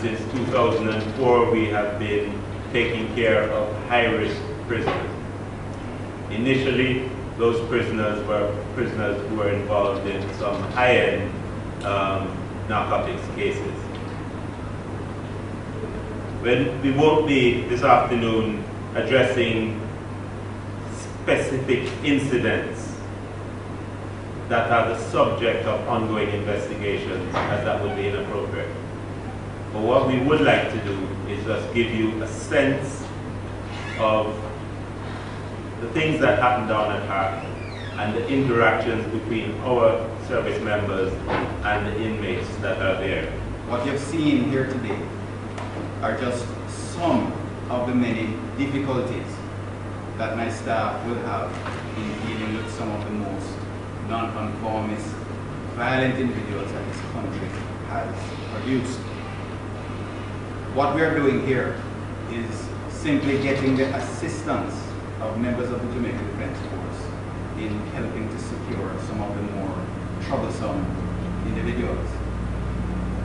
Since 2004, we have been taking care of high-risk prisoners. Initially, those prisoners were prisoners who were involved in some high-end narcotics cases. We won't be this afternoon addressing specific incidents that are the subject of ongoing investigations, as that would be inappropriate. But what we would like to do is just give you a sense of the things that happen down at Hart and the interactions between our service members and the inmates that are there. What you've seen here today are just some of the many difficulties that my staff will have in dealing with some of the most non-conformist, violent individuals that this country has produced. What we are doing here is simply getting the assistance of members of the Jamaican Defense Force in helping to secure some of the more troublesome individuals.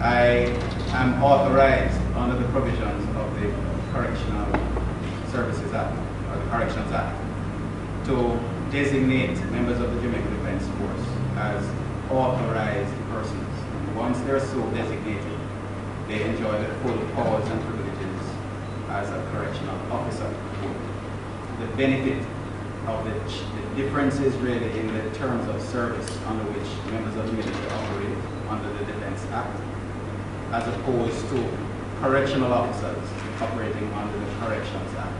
I am authorized under the provisions of the Correctional Services Act, or the Corrections Act, to designate members of the Jamaican Defense Force as authorized persons. And once they're so designated, they enjoy the full powers and privileges as a correctional officer. The benefit of the differences really in the terms of service under which members of the military operate under the Defense Act, as opposed to correctional officers operating under the Corrections Act.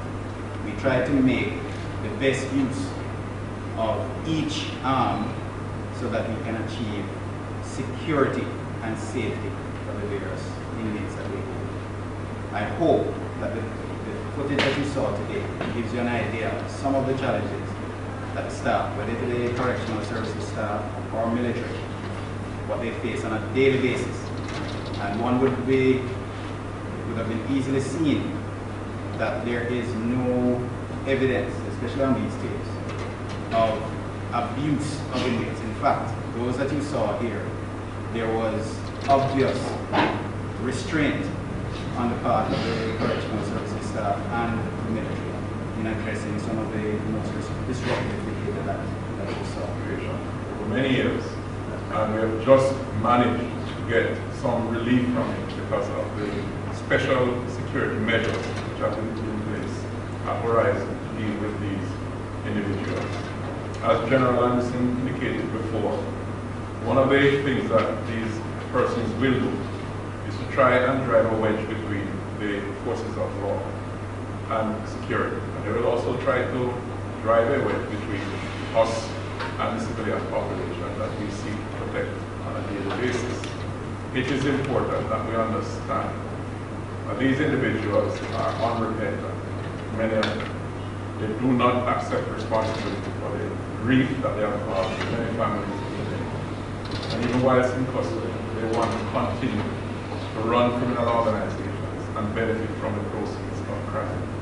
We try to make the best use of each arm so that we can achieve security and safety for the various inmates that we hold. I hope that the footage that you saw today gives you an idea of some of the challenges that staff, whether it is correctional services staff or military, what they face on a daily basis. And one would have been easily seen that there is no evidence, especially on these tapes, of abuse of inmates. In fact, those that you saw here, there was obvious restraint on the part of the correctional services staff and the military in addressing some of the most disruptive behavior that you saw. For many years, and we have just managed to get some relief from it because of the special security measures which have been put in place at Horizon to deal with these individuals. As General Anderson indicated before, one of the things that these persons will do is to try and drive a wedge between the forces of law and security. And they will also try to drive a wedge between us and the civilian population that we seek to protect on a daily basis. It is important that we understand that these individuals are unrepentant. Many of them, they do not accept responsibility for the grief that they have caused many families today. And even whilst in custody, they want to continue to run criminal organizations and benefit from the proceeds of crime.